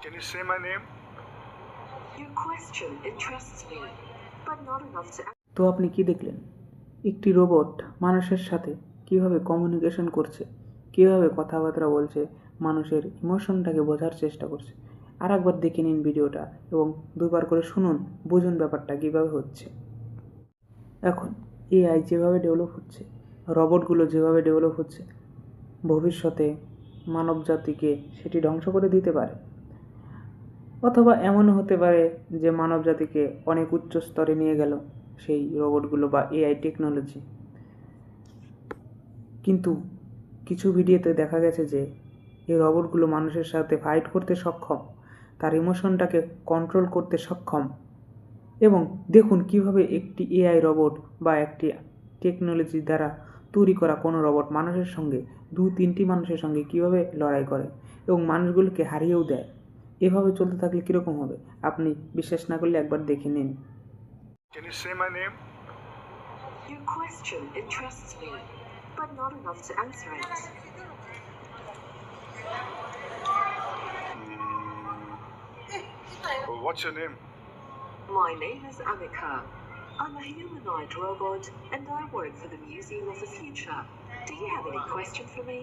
Can you say my name? Your question interests me, but not enough to. তো আপনি কি দেখলেন? একটি রোবট মানুষের সাথে কিভাবে কমিউনিকেশন করছে, কিভাবে কথাবার্তা বলছে, মানুষের ইমোশনটাকে বোঝার চেষ্টা করছে। আর একবার দেখে নিন ভিডিওটা এবং দুবার করে শুনুন, বুঝুন ব্যাপারটা কীভাবে হচ্ছে। এখন এআই যেভাবে ডেভেলপ হচ্ছে, রোবটগুলো যেভাবে ডেভেলপ হচ্ছে, ভবিষ্যতে মানব জাতিকে সেটি ধ্বংস করে দিতে পারে, অথবা এমনও হতে পারে যে মানব জাতিকে অনেক উচ্চ স্তরে নিয়ে গেল সেই রোবটগুলো বা এআই টেকনোলজি। কিন্তু কিছু ভিডিওতে দেখা গেছে যে এই রোবটগুলো মানুষের সাথে ফাইট করতে সক্ষম, তার ইমোশনটাকে কন্ট্রোল করতে সক্ষম। এবং দেখুন কিভাবে একটি এআই রোবট বা একটি টেকনোলজি দ্বারা তৈরি করা কোনো রোবট মানুষের সঙ্গে, 2-3টি মানুষের সঙ্গে কিভাবে লড়াই করে এবং মানুষগুলোকে হারিয়েও দেয়। এভাবে চলতে থাকলে কীরকম হবে? আপনি বিশ্বাস না করলে একবার দেখে নিন। Can you say my name? Your question interests me, but not enough to answer it. What's your name? My name is Amika. I'm a humanoid robot and I work for the Museum of the Future. Do you have any question for me?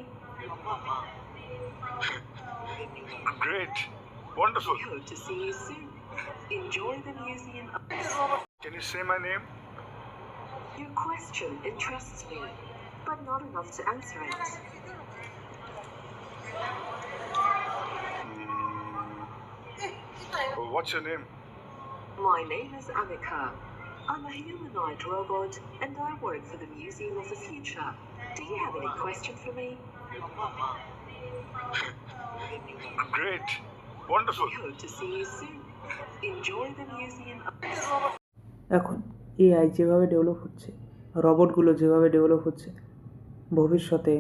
Great. Wonderful. We hope to see you soon. Enjoy the museum. Can you say my name? Your question interests me, but not enough to answer it. What's your name? My name is Amika. I'm a humanoid robot and I work for the Museum of the Future. Do you have any question for me? Great. Wonderful. We hope to see you soon. Enjoy the museum. এখন AI যেভাবে develop হচ্ছে, রোবটগুলো যেভাবে develop হচ্ছে, ভবিষ্যতে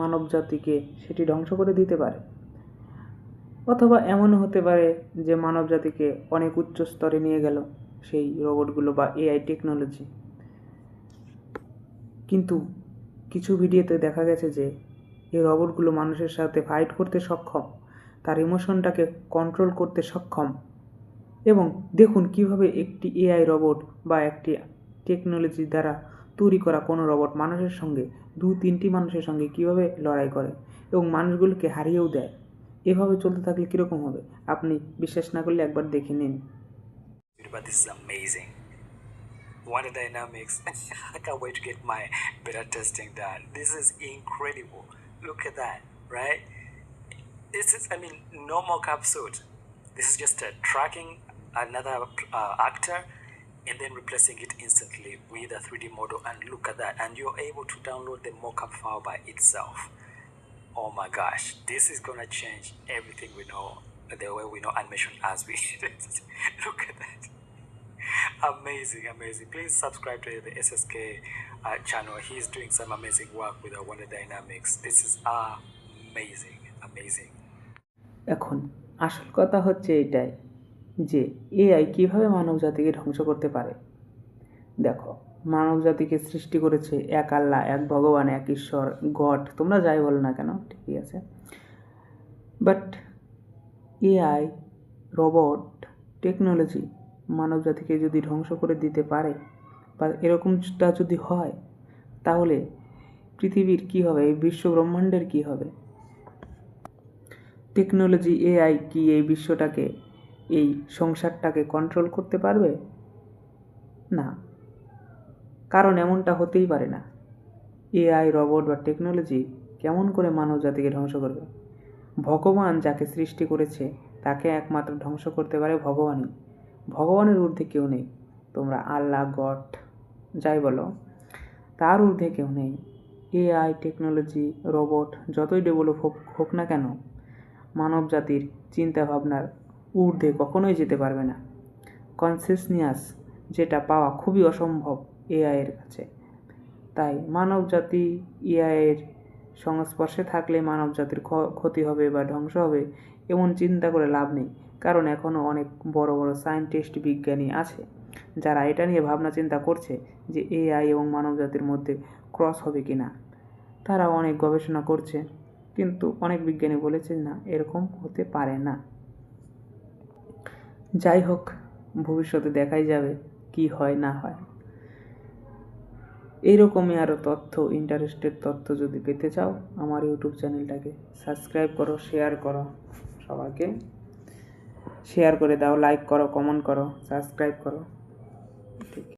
মানব জাতিকে সেটি ধ্বংস করে দিতে পারে, অথবা এমনও হতে পারে যে মানব জাতিকে অনেক উচ্চ স্তরে নিয়ে গেল সেই রোবটগুলো বা এআই টেকনোলজি। কিন্তু কিছু ভিডিওতে দেখা গেছে যে এই রোবটগুলো মানুষের সাথে ফাইট করতে সক্ষম, তার ইমোশনটাকে কন্ট্রোল করতে সক্ষম। এবং দেখুন কিভাবে একটি এআই রোবট বা একটি টেকনোলজি দ্বারা তৈরি করা কোনো রোবট মানুষের সঙ্গে, 2-3টি মানুষের সঙ্গে কিভাবে লড়াই করে এবং মানুষগুলোকে হারিয়েও দেয়। এভাবে চলতে থাকলে কীরকম হবে? আপনি বিশ্বাস না করলে একবার দেখে নিন। But this is amazing. Wonder Dynamics. I can't wait to get my beta testing done. This is incredible. Look at that, right? This is, no more capsule. This is just tracking another actor and then replacing it instantly with a 3D model. And look at that. And you're able to download the mockup file by itself. Oh my gosh, this is gonna change everything we know, the way we know animation as we look at that. Amazing. Please subscribe to the SSK channel. He's doing some amazing work with our Wonder Dynamics. This is amazing. এখন আসল কথা হচ্ছে এটাই যে AI কীভাবে মানব জাতিকে ধ্বংস করতে পারে। দেখো, মানব জাতিকে সৃষ্টি করেছে এক আল্লাহ, এক ভগবান, এক ঈশ্বর, গড, তোমরা যাই বলো না কেন, ঠিকই আছে। বাট এআই, রোবট, টেকনোলজি মানব জাতিকে যদি ধ্বংস করে দিতে পারে বা এরকমটা যদি হয়, তাহলে পৃথিবীর কী হবে, এই বিশ্ব ব্রহ্মাণ্ডের কী হবে? টেকনোলজি, এআই কি এই বিশ্বটাকে, এই সংসারটাকে কন্ট্রোল করতে পারবে? না, কারণ এমনটা হতেই পারে না। এআই, রোবট বা টেকনোলজি কেমন করে মানব জাতিকে ধ্বংস করবে? ভগবান যাকে সৃষ্টি করেছে তাকে একমাত্র ধ্বংস করতে পারে ভগবানই। ভগবানের ঊর্ধ্বে কেউ নেই। তোমরা আল্লাহ, গড যাই বলো, তার ঊর্ধ্বে কেউ নেই। এআই, টেকনোলজি, রোবট যতই ডেভেলপ হোক না কেন, মানব জাতির চিন্তাভাবনার ঊর্ধ্বে কখনোই যেতে পারবে না। কনসিয়াসনেস যেটা পাওয়া খুবই অসম্ভব এআইয়ের কাছে। তাই মানব জাতি এআইয়ের সংস্পর্শে থাকলে মানব জাতির ক্ষতি হবে বা ধ্বংস হবে এমন চিন্তা করে লাভ নেই। কারণ এখনও অনেক বড় বড় সায়েন্টিস্ট, বিজ্ঞানী আছে যারা এটা নিয়ে ভাবনা চিন্তা করছে যে এআই এবং মানব জাতির মধ্যে ক্রস হবে কি না। তারা অনেক গবেষণা করছে, কিন্তু অনেক বিজ্ঞানী বলেছে না, এরকম হতে পারে না। যাই হোক, ভবিষ্যতে দেখাই যাবে কি হয় না হয়। এইরকমই আরও তথ্য, ইন্টারেস্টেড তথ্য যদি পেতে চাও, আমার ইউটিউব চ্যানেলটাকে সাবস্ক্রাইব করো, শেয়ার করো, সবাইকে শেয়ার করে দাও, লাইক করো, কমেন্ট করো, সাবস্ক্রাইব করো। ঠিক।